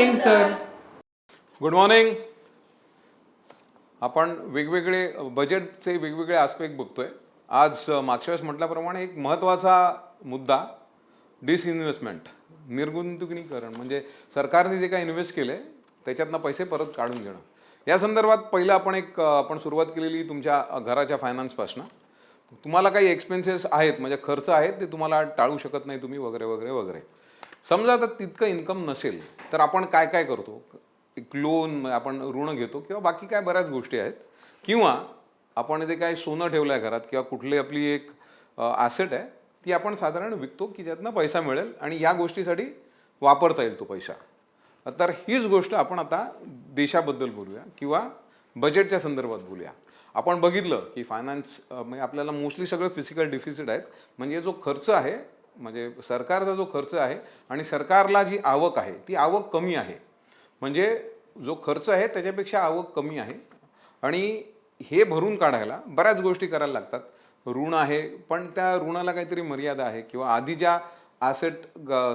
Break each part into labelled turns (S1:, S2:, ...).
S1: Morning sir.
S2: Good morning. आपण वेगवेगळे बजेटचे वेगवेगळे आस्पेक्ट बघतोय. आज मागच्या वेळेस म्हटल्याप्रमाणे एक महत्त्वाचा मुद्दा डिसइन्व्हेस्टमेंट, निर्गुंतवणुकीकरण, म्हणजे सरकारने जे काही इन्व्हेस्ट केले त्याच्यातनं पैसे परत काढून घेणं. या संदर्भात पहिलं आपण सुरुवात केलेली तुमच्या घराच्या फायनान्सपासून. तुम्हाला काही एक्सपेन्सेस आहेत म्हणजे खर्च आहेत ते तुम्हाला टाळू शकत नाही तुम्ही वगैरे वगैरे वगैरे. समजा आता तितकं इन्कम नसेल तर आपण काय काय करतो, एक लोन आपण ऋण घेतो किंवा बाकी काय बऱ्याच गोष्टी आहेत, किंवा आपण जे काय सोनं ठेवलं आहे घरात किंवा कुठली आपली एक ॲसेट आहे ती आपण साधारण विकतो की ज्यातनं पैसा मिळेल आणि या गोष्टीसाठी वापरता येईल तो पैसा. तर हीच गोष्ट आपण आता देशाबद्दल बोलूया किंवा बजेटच्या संदर्भात बोलूया. आपण बघितलं की फायनान्स म्हणजे आपल्याला मोस्टली सगळं फिजिकल डिफिसिट आहेत, म्हणजे जो खर्च आहे म्हणजे सरकारचा जो खर्च आहे आणि सरकारला जी आवक आहे ती आवक कमी आहे. म्हणजे जो खर्च आहे त्याच्यापेक्षा आवक कमी आहे आणि हे भरून काढायला बऱ्याच गोष्टी करायला लागतात. ऋण आहे पण त्या ऋणाला काहीतरी मर्यादा आहे, किंवा आधी ज्या ॲसेट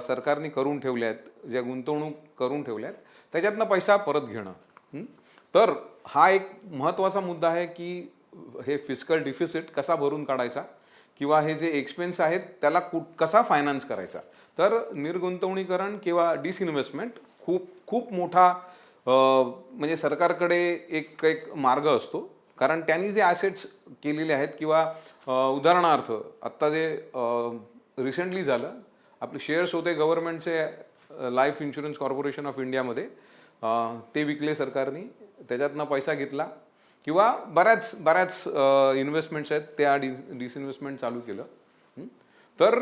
S2: सरकारने करून ठेवल्या आहेत, ज्या गुंतवणूक करून ठेवल्या आहेत त्याच्यातनं पैसा परत घेणं. तर हा एक महत्त्वाचा मुद्दा आहे की हे फिजिकल डिफिसिट कसा भरून काढायचा किंवा हे जे एक्सपेन्स आहेत त्याला कसा फायनान्स करायचा. तर निर्गुंतवणीकरण किंवा डिसइन्व्हेस्टमेंट खूप खूप मोठा म्हणजे सरकारकडे एक एक मार्ग असतो, कारण त्यांनी जे ॲसेट्स केलेले आहेत किंवा उदाहरणार्थ आत्ता जे रिसेंटली झालं, आपले शेअर्स होते गव्हर्नमेंटचे लाईफ इन्शुरन्स कॉर्पोरेशन ऑफ इंडियामध्ये, ते विकले सरकारने, त्याच्यातनं पैसा घेतला किंवा बऱ्याच इन्व्हेस्टमेंट्स आहेत त्या डिसइन्व्हेस्टमेंट चालू केलं. तर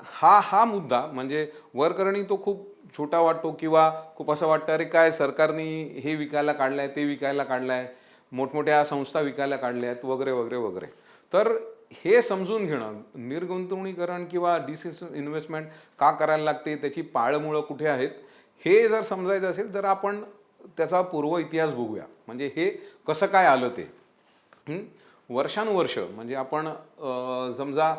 S2: हा मुद्दा म्हणजे वरकरणी तो खूप छोटा वाटतो किंवा खूप असं वाटतं अरे काय सरकारने हे विकायला काढलं आहे, ते विकायला काढलं आहे, मोठमोठ्या संस्था विकायला काढल्या आहेत वगैरे वगैरे वगैरे. तर हे समजून घेणं, निर्गुंतवणीकरण किंवा इन्व्हेस्टमेंट का करायला लागते, त्याची पाळमुळं कुठे आहेत, हे जर समजायचं असेल तर आपण त्याचा पूर्व इतिहास बघूया. म्हणजे हे कसं काय आलं ते. वर्षानुवर्ष म्हणजे आपण समजा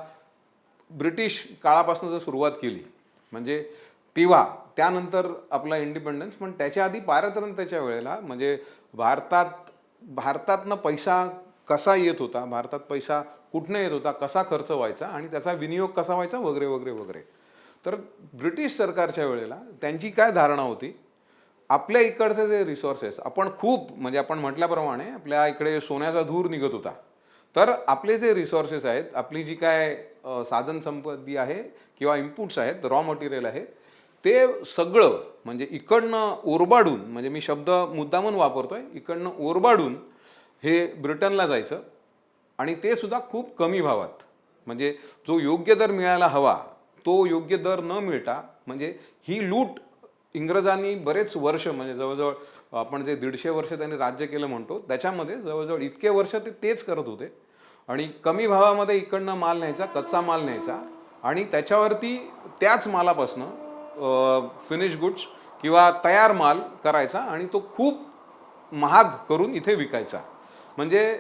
S2: ब्रिटिश काळापासून जर सुरुवात केली म्हणजे तेव्हा त्यानंतर आपला इंडिपेंडन्स, पण त्याच्या आधी पारतंत्र्याच्या वेळेला म्हणजे भारतातनं पैसा कसा येत होता, भारतात पैसा कुठनं येत होता, कसा खर्च व्हायचा आणि त्याचा विनियोग कसा व्हायचा वगैरे वगैरे वगैरे. तर ब्रिटिश सरकारच्या वेळेला त्यांची काय धारणा होती, आपल्या इकडचे जे रिसोर्सेस आपण खूप म्हणजे आपण म्हटल्याप्रमाणे आपल्या इकडे सोन्याचा धूर निघत होता, तर आपले जे रिसोर्सेस आहेत, आपली जी काय साधन संपत्ती आहे किंवा इनपुट्स आहेत, रॉ मटेरियल आहे, ते सगळं म्हणजे इकडनं ओरबाडून, म्हणजे मी शब्द मुद्दामून वापरतोय, इकडनं ओरबाडून हे ब्रिटनला जायचं आणि ते सुद्धा खूप कमी भावात. म्हणजे जो योग्य दर मिळायला हवा तो योग्य दर न मिळता, म्हणजे ही लूट इंग्रजांनी बरेच वर्ष म्हणजे जवळजवळ आपण जे 150 वर्ष त्यांनी राज्य केलं म्हणतो त्याच्यामध्ये जवळजवळ इतके वर्ष तेच करत होते आणि कमी भावामध्ये इकडनं माल न्यायचा, कच्चा माल न्यायचा आणि त्याच्यावरती त्याच मालापासनं फिनिश गुड्स किंवा तयार माल करायचा आणि तो खूप महाग करून इथे विकायचा. म्हणजे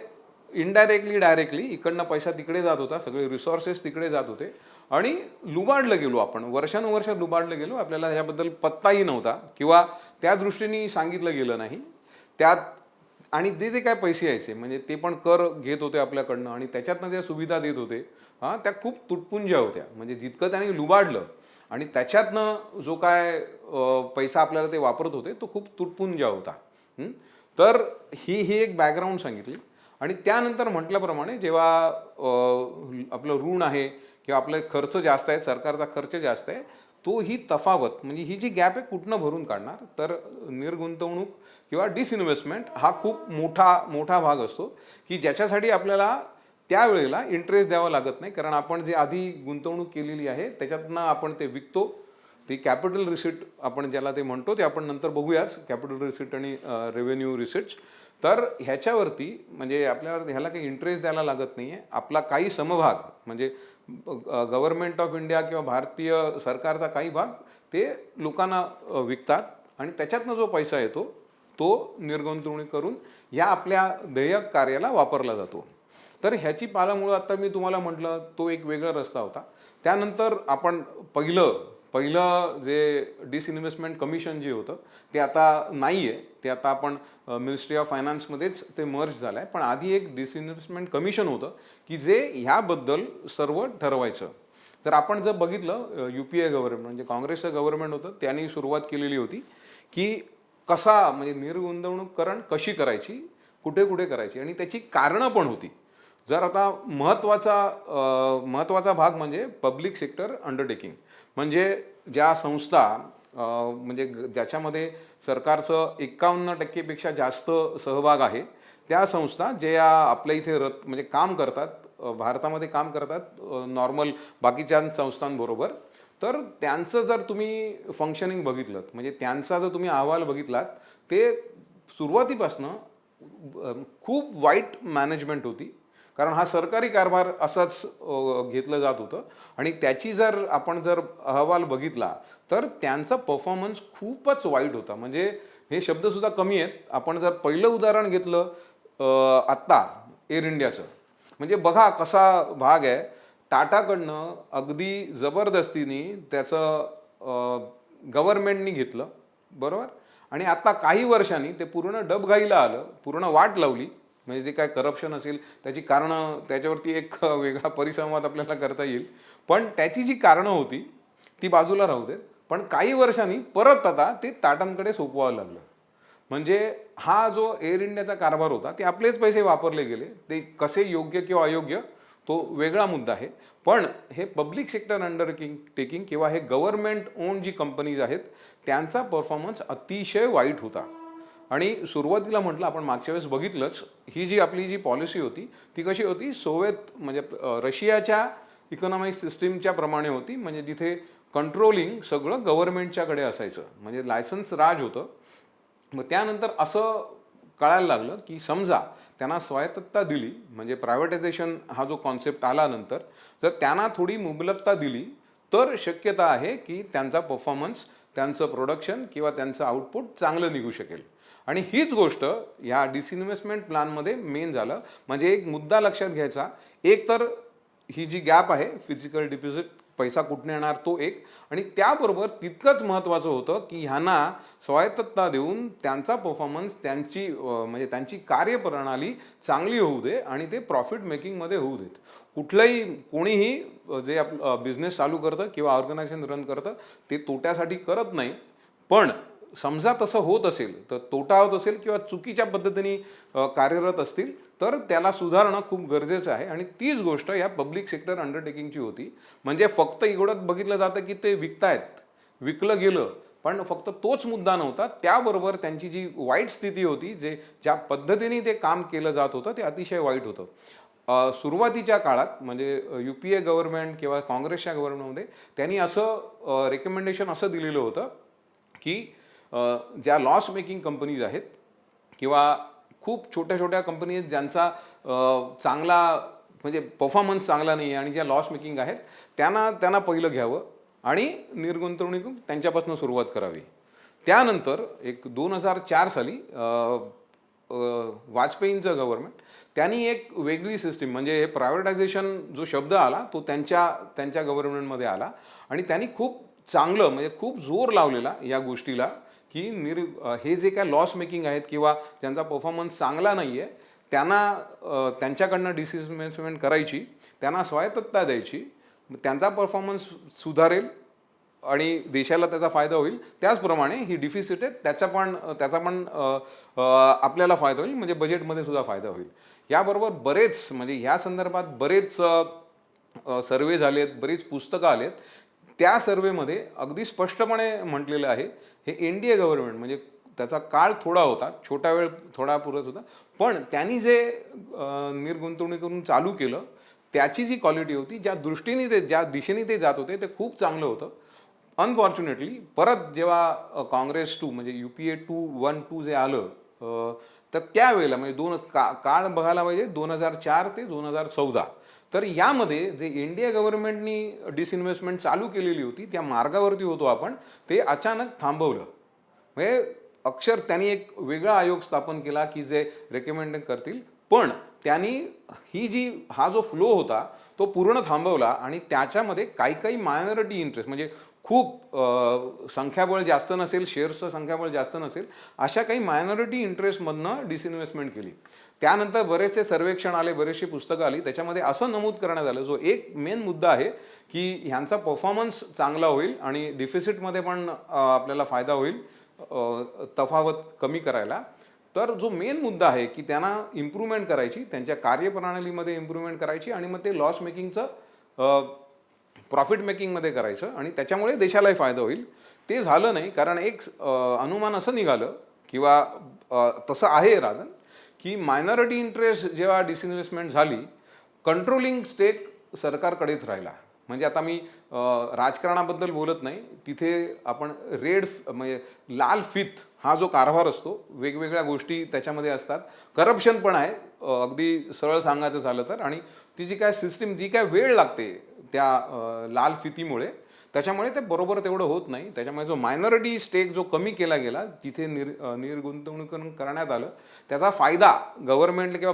S2: इनडायरेक्टली डायरेक्टली इकडनं पैसा तिकडे जात होता, सगळे रिसोर्सेस तिकडे जात होते आणि लुबाडलं गेलो आपण, वर्षानुवर्ष लुबाडलं गेलो. आपल्याला याबद्दल पत्ताही नव्हता किंवा त्या दृष्टीने सांगितलं गेलं नाही त्यात. आणि ते जे काय पैसे यायचे म्हणजे ते पण कर घेत होते आपल्याकडनं आणि त्याच्यातनं त्या सुविधा देत होते, त्या खूप तुटपुंज्या होत्या. म्हणजे जितकं त्यांनी लुबाडलं आणि त्याच्यातनं जो काय पैसा आपल्याला ते वापरत होते तो खूप तुटपुंजा होता. तर ही एक बॅकग्राऊंड सांगितली. आणि त्यानंतर म्हटल्याप्रमाणे जेव्हा आपलं ऋण आहे किंवा आपले खर्च जास्त आहेत, सरकारचा खर्च जास्त आहे, तो ही तफावत म्हणजे ही जी गॅप आहे कुठनं भरून काढणार. तर निर्गुंतवणूक किंवा डिसइन्व्हेस्टमेंट हा खूप मोठा भाग असतो की ज्याच्यासाठी आपल्याला त्यावेळेला इंटरेस्ट द्यावा लागत नाही, कारण आपण जे आधी गुंतवणूक केलेली आहे त्याच्यातनं आपण ते विकतो. ती कॅपिटल रिसिट आपण ज्याला ते म्हणतो ते आपण नंतर बघूयाच, कॅपिटल रिसिट आणि रेव्हेन्यू रिसिट्स. तर ह्याच्यावरती म्हणजे आपल्याला ह्याला काही इंटरेस्ट द्यायला लागत नाही आहे. आपला काही समभाग म्हणजे गव्हर्नमेंट ऑफ इंडिया किंवा भारतीय सरकारचा काही भाग ते लोकांना विकतात आणि त्याच्यातनं जो पैसा येतो तो निर्गुंतवणूक करून या आपल्या ध्येय कार्याला वापरला जातो. तर ह्याची पाळंमुळं आता मी तुम्हाला म्हटलं तो एक वेगळा रस्ता होता. त्यानंतर आपण पहिलं पहिलं जे डिसइन्व्हेस्टमेंट कमिशन जे होतं ते आता नाही आहे, ते आता आपण मिनिस्ट्री ऑफ फायनान्समध्येच ते मर्ज झालं आहे. पण आधी एक डिसइन्व्हेस्टमेंट कमिशन होतं की जे ह्याबद्दल सर्व ठरवायचं. तर आपण जर बघितलं UPA गव्हर्नमेंट म्हणजे काँग्रेसचं गव्हर्नमेंट होतं, त्यांनी सुरुवात केलेली होती की कसा म्हणजे निर्गुंतवणूकरण कशी करायची, कुठे कुठे करायची आणि त्याची कारणं पण होती. जर आता महत्त्वाचा भाग म्हणजे पब्लिक सेक्टर अंडरटेकिंग, म्हणजे ज्या संस्था म्हणजे ज्याच्यामध्ये सरकारचं 51% जास्त सहभाग आहे, त्या संस्था ज्या आपल्या इथे म्हणजे काम करतात, भारतामध्ये काम करतात नॉर्मल बाकीच्या संस्थांबरोबर, तर त्यांचं जर तुम्ही फंक्शनिंग बघितलं म्हणजे त्यांचा जर तुम्ही अहवाल बघितलात, ते सुरुवातीपासनं खूप वाईट मॅनेजमेंट होती. कारण हा सरकारी कारभार असाच घेतलं जात होतं आणि त्याची जर आपण अहवाल बघितला तर त्यांचा परफॉर्मन्स खूपच वाईट होता. म्हणजे हे शब्दसुद्धा कमी आहेत. आपण जर पहिलं उदाहरण घेतलं आत्ता एअर इंडियाचं, म्हणजे बघा कसा भाग आहे. टाटाकडनं अगदी जबरदस्तीने त्याचं गव्हर्नमेंटनी घेतलं, बरोबर, आणि आता काही वर्षांनी ते पूर्ण डबघाईला आलं, पूर्ण वाट लावली. म्हणजे जे काय करप्शन असेल त्याची कारणं, त्याच्यावरती एक वेगळा परिसंवाद आपल्याला करता येईल. पण त्याची जी कारणं होती ती बाजूला राहू देत. पण काही वर्षांनी परत आता ते टाटांकडे सोपवावं लागलं. म्हणजे हा जो एअर इंडियाचा कारभार होता ते आपलेच पैसे वापरले गेले. ते कसे योग्य किंवा अयोग्य तो वेगळा मुद्दा आहे. पण हे पब्लिक सेक्टर अंडरटेकिंग किंवा हे गव्हर्नमेंट ओन जी कंपनीज आहेत त्यांचा परफॉर्मन्स अतिशय वाईट होता. आणि सुरुवातीला म्हटलं आपण मागच्या वेळेस बघितलंच, ही जी आपली जी पॉलिसी होती ती कशी होती, सोव्हिएत म्हणजे रशियाच्या इकॉनॉमिक सिस्टीमच्या प्रमाणे होती. म्हणजे जिथे कंट्रोलिंग सगळं गव्हर्नमेंटच्याकडे असायचं, म्हणजे लायसन्स राज होतं. मग त्यानंतर असं कळायला लागलं की समजा त्यांना स्वायत्तता दिली, म्हणजे प्रायव्हेटायझेशन हा जो कॉन्सेप्ट आला नंतर, जर त्यांना थोडी मुबलकता दिली तर शक्यता आहे की त्यांचा परफॉर्मन्स, त्यांचं प्रोडक्शन किंवा त्यांचं आउटपुट चांगलं निघू शकेल. आणि हीच गोष्ट ह्या डिसइन्व्हेस्टमेंट प्लॅनमध्ये मेन झालं. म्हणजे एक मुद्दा लक्षात घ्यायचा, एक तर ही जी गॅप आहे फिजिकल डिपॉझिट, पैसा कुठून येणार तो एक, आणि त्याबरोबर तितकंच महत्त्वाचं होतं की ह्यांना स्वायत्तता देऊन त्यांचा परफॉर्मन्स, त्यांची म्हणजे त्यांची कार्यप्रणाली चांगली होऊ दे आणि ते प्रॉफिट मेकिंगमध्ये होऊ देत. कुठलंही कोणीही जे बिझनेस चालू करतं किंवा ऑर्गनायझेशन रन करतं ते तोट्यासाठी करत नाही. पण समजा तसं होत असेल तर, तोटा होत असेल किंवा चुकीच्या पद्धतीने कार्यरत असतील तर त्याला सुधारणं खूप गरजेचं आहे. आणि तीच गोष्ट या पब्लिक सेक्टर अंडरटेकिंगची होती. म्हणजे फक्त एवढंच बघितलं जातं की ते विकतायत, विकलं गेलं, पण फक्त तोच मुद्दा नव्हता. त्याबरोबर त्यांची जी वाईट स्थिती होती, ज्या पद्धतीने ते काम केलं जात होतं ते अतिशय वाईट होतं. सुरुवातीच्या काळात म्हणजे UPA गव्हर्नमेंट किंवा काँग्रेसच्या गव्हर्नमेंटमध्ये त्यांनी असं रेकमेंडेशन असं दिलेलं होतं की ज्या लॉस मेकिंग कंपनीज आहेत किंवा खूप छोट्या छोट्या कंपनी आहेत ज्यांचा चांगला म्हणजे परफॉर्मन्स चांगला नाही आहे आणि ज्या लॉस मेकिंग आहेत त्यांना पहिलं घ्यावं आणि निर्गुंतवणूक त्यांच्यापासून सुरुवात करावी. त्यानंतर एक 2004 साली वाजपेयींचं गव्हर्नमेंट त्यांनी एक वेगळी सिस्टीम, म्हणजे हे प्रायव्हेटायझेशन जो शब्द आला तो त्यांच्या गव्हर्नमेंटमध्ये आला आणि त्यांनी खूप चांगलं म्हणजे खूप जोर लावलेला या गोष्टीला की हे जे काय लॉस मेकिंग आहेत किंवा ज्यांचा परफॉर्मन्स चांगला नाही आहे त्यांच्याकडनं डिसइन्व्हेस्टमेंट करायची, त्यांना स्वायत्तता द्यायची, त्यांचा परफॉर्मन्स सुधारेल आणि देशाला त्याचा फायदा होईल. त्याचप्रमाणे ही डिफिसिट आहे त्याचा पण आपल्याला फायदा होईल, म्हणजे बजेटमध्ये सुद्धा फायदा होईल. याबरोबर बरेच म्हणजे ह्या संदर्भात बरेच सर्वे झालेत, बरीच पुस्तकं आलेत. त्या सर्वेमध्ये अगदी स्पष्टपणे म्हटलेलं आहे हे NDA गव्हर्नमेंट म्हणजे त्याचा काळ थोडा होता, छोटा वेळ थोडा पुरत होता, पण त्यांनी जे निर्गुंतवणूक करून चालू केलं त्याची जी क्वालिटी होती, ज्या दिशेने ते जात होते ते खूप चांगलं होतं. अनफॉर्च्युनेटली परत जेव्हा काँग्रेस 2 म्हणजे UPA 1-2 जे आलं तर त्यावेळेला म्हणजे काळ बघायला पाहिजे 2004 ते 2014, तर यामध्ये जे इंडिया गव्हर्नमेंटनी डिसइन्व्हेस्टमेंट चालू केलेली होती त्या मार्गावरती होतो आपण, ते अचानक थांबवलं. म्हणजे त्यांनी एक वेगळा आयोग स्थापन केला की जे रेकमेंड करतील, पण त्यांनी हा जो फ्लो होता तो पूर्ण थांबवला आणि त्याच्यामध्ये काही मायनॉरिटी इंटरेस्ट म्हणजे खूप संख्याबळ जास्त नसेल, शेअर्सचं संख्याबळ जास्त नसेल, अशा काही मायनॉरिटी इंटरेस्टमधनं डिसइन्व्हेस्टमेंट केली. त्यानंतर बरेचसे सर्वेक्षण आले, बरेचशी पुस्तकं आली, त्याच्यामध्ये असं नमूद करण्यात आलं, जो एक मेन मुद्दा आहे की ह्यांचा परफॉर्मन्स चांगला होईल आणि डिफिसिटमध्ये पण आपल्याला फायदा होईल तफावत कमी करायला. तर जो मेन मुद्दा आहे की त्यांना इम्प्रूव्हमेंट करायची, त्यांच्या कार्यप्रणालीमध्ये इम्प्रूव्हमेंट करायची आणि मग ते लॉस मेकिंगचं प्रॉफिट मेकिंगमध्ये करायचं आणि त्याच्यामुळे देशालाही फायदा होईल. ते झालं नाही, कारण एक अनुमान असं निघालं किंवा तसं आहे राधन की मायनॉरिटी इंटरेस्ट जेव्हा डिसइन्व्हेस्टमेंट झाली, कंट्रोलिंग स्टेक सरकारकडेच राहिला. म्हणजे आता मी राजकारणाबद्दल बोलत नाही, तिथे आपण म्हणजे लाल फित हा जो कारभार असतो, वेगवेगळ्या गोष्टी त्याच्यामध्ये असतात, करप्शन पण आहे अगदी सरळ सांगायचं झालं तर, आणि ती जी काय सिस्टीम, जी काय वेळ लागते त्या लाल फितीमुळे, त्याच्यामुळे ते बरोबर तेवढं होत नाही. त्याच्यामुळे जो मायनॉरिटी स्टेक जो कमी केला गेला, तिथे निर्गुंतवणूकरण करण्यात आलं, त्याचा फायदा गव्हर्नमेंटला किंवा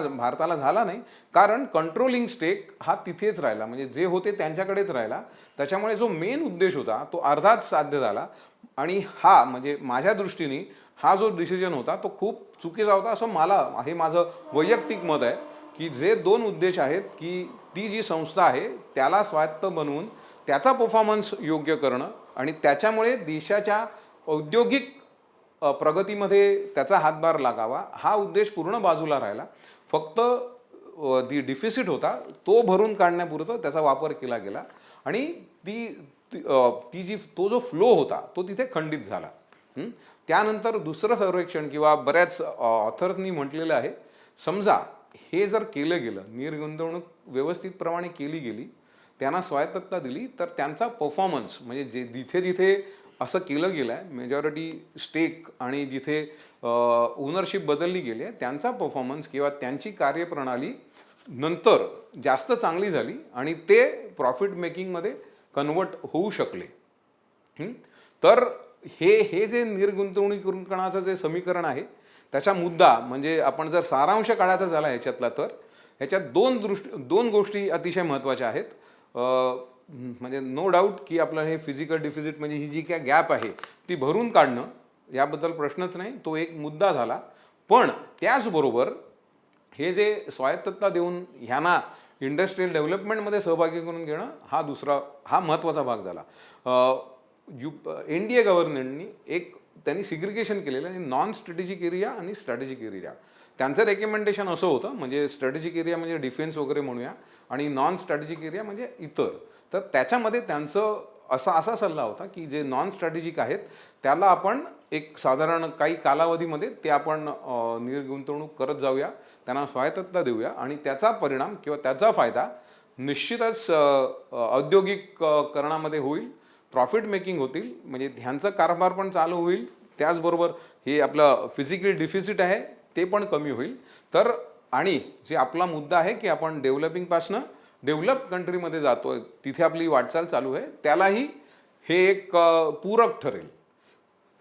S2: भारताला झाला नाही, कारण कंट्रोलिंग स्टेक हा तिथेच राहिला, म्हणजे जे होते त्यांच्याकडेच राहिला. त्याच्यामुळे जो मेन उद्देश होता तो अर्धाच साध्य झाला. आणि हा म्हणजे माझ्या दृष्टीने हा जो डिसिजन होता तो खूप चुकीचा होता, असं हे माझं वैयक्तिक मत आहे की जे दोन उद्देश आहेत की ती जी संस्था आहे त्याला स्वायत्त बनवून त्याचा परफॉर्मन्स योग्य करणं आणि त्याच्यामुळे देशाच्या औद्योगिक प्रगतीमध्ये त्याचा हातभार लागावा, हा उद्देश पूर्ण बाजूला राहिला. फक्त डिफिसिट होता तो भरून काढण्यापुरतं त्याचा वापर केला गेला आणि तो जो फ्लो होता तो तिथे खंडित झाला. त्यानंतर दुसरं सर्वेक्षण किंवा बऱ्याच ऑथर्सनी म्हटलेलं आहे, समजा हे जर केलं गेलं, निर्गुंतवणूक व्यवस्थितप्रमाणे केली गेली, त्यांना स्वायत्तता दिली, तर त्यांचा परफॉर्मन्स म्हणजे जिथे जिथे असं केलं गेलं आहे, मेजॉरिटी स्टेक आणि जिथे ओनरशिप बदलली गेली आहे, त्यांचा परफॉर्मन्स किंवा त्यांची कार्यप्रणाली नंतर जास्त चांगली झाली आणि ते प्रॉफिट मेकिंगमध्ये कन्वर्ट होऊ शकले. तर हे जे निर्गुंतवणुकीकरणाचं जे समीकरण आहे, त्याचा मुद्दा म्हणजे आपण जर सारांश काढायचा झाला ह्याच्यातला, तर ह्याच्यात दोन गोष्टी अतिशय महत्त्वाच्या आहेत. म्हणजे नो डाऊट की आपलं हे फिजिकल डिफिसिट म्हणजे ही जी काय गॅप आहे ती भरून काढणं, याबद्दल प्रश्नच नाही, तो एक मुद्दा झाला. पण त्याचबरोबर हे जे स्वायत्तता देऊन ह्यांना इंडस्ट्रियल डेव्हलपमेंटमध्ये सहभागी करून घेणं, हा महत्त्वाचा भाग झाला. NDA गव्हर्नमेंटनी त्यांनी सिग्रिगेशन केलेलं आहे, नॉन स्ट्रॅटेजिक एरिया आणि स्ट्रॅटेजिक एरिया. त्यांचं रेकमेंडेशन असं होतं, म्हणजे स्ट्रॅटेजिक एरिया म्हणजे डिफेन्स वगैरे म्हणूया आणि नॉन स्ट्रॅटेजिक एरिया म्हणजे इतर. तर त्याच्यामध्ये त्यांचं असा सल्ला होता की जे नॉन स्ट्रॅटेजिक आहेत त्याला आपण एक साधारण काही कालावधीमध्ये ते आपण निर्गुंतवणूक करत जाऊया, त्यांना स्वायत्तता देऊया आणि त्याचा परिणाम किंवा त्याचा फायदा निश्चितच औद्योगिककरणामध्ये होईल, प्रॉफिट मेकिंग होतील, म्हणजे ह्यांचं कारभार पण चालू होईल, त्याचबरोबर हे आपलं फिजिकल डिफिसिट आहे ते पण कमी होईल. तर आणि जे आपला मुद्दा आहे की आपण डेव्हलपिंगपासनं डेव्हलप कंट्रीमध्ये जातोय, तिथे आपली वाटचाल चालू आहे, त्यालाही हे एक पूरक ठरेल.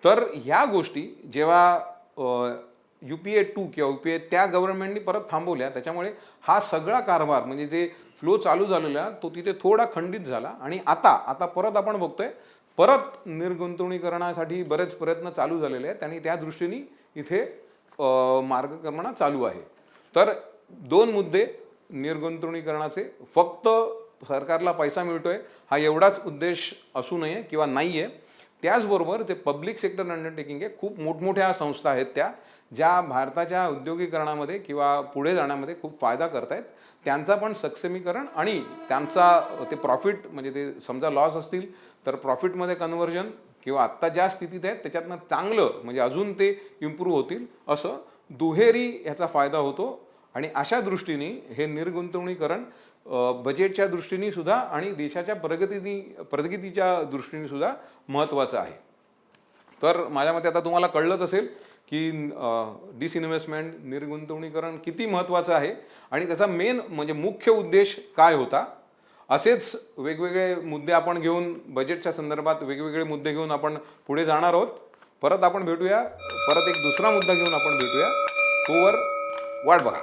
S2: तर ह्या गोष्टी जेव्हा UPA 2 किंवा UPA त्या गव्हर्नमेंटनी परत थांबवल्या, त्याच्यामुळे हा सगळा कारभार म्हणजे जे फ्लो चालू झालेला तो तिथे थोडा खंडित झाला आणि आता परत आपण बघतोय, परत निर्गुंतवणुकीकरणासाठी बरेच प्रयत्न चालू झालेले आहेत आणि त्या दृष्टीने इथे मार्गक्रमण चालू आहे. तर दोन मुद्दे निर्गुंतवणुकीकरणाचे, फक्त सरकारला पैसा मिळतोय हा एवढाच उद्देश असू नये किंवा नाही आहे. त्याचबरोबर जे पब्लिक सेक्टर अंडरटेकिंग आहे, खूप मोठमोठ्या संस्था आहेत त्या ज्या भारताच्या उद्योगीकरणामध्ये किंवा पुढे जाण्यामध्ये खूप फायदा करत आहेत, त्यांचा पण सक्षमीकरण आणि त्यांचा ते प्रॉफिट म्हणजे ते समजा लॉस असतील तर प्रॉफिटमध्ये कन्व्हर्जन किंवा आत्ता ज्या स्थितीत आहेत त्याच्यातनं चांगलं म्हणजे अजून ते इम्प्रूव्ह होतील, असं दुहेरी ह्याचा फायदा होतो. आणि अशा दृष्टीने हे निर्गुंतवणुकीकरण बजेटच्या दृष्टीने सुद्धा आणि देशाच्या प्रगतीच्या दृष्टीने सुद्धा महत्त्वाचं आहे. तर माझ्या मते आता तुम्हाला कळलंच असेल की डिसइन्व्हेस्टमेंट, निर्गुंतवणुकीकरण किती महत्त्वाचं आहे आणि त्याचा मेन म्हणजे मुख्य उद्देश काय होता. असेच वेगवेगळे मुद्दे आपण घेऊन बजेटच्या संदर्भात वेगवेगळे मुद्दे घेऊन आपण पुढे जाणार आहोत. परत आपण भेटूया, परत एक दुसरा मुद्दा घेऊन आपण भेटूया. तोवर वाट बघा.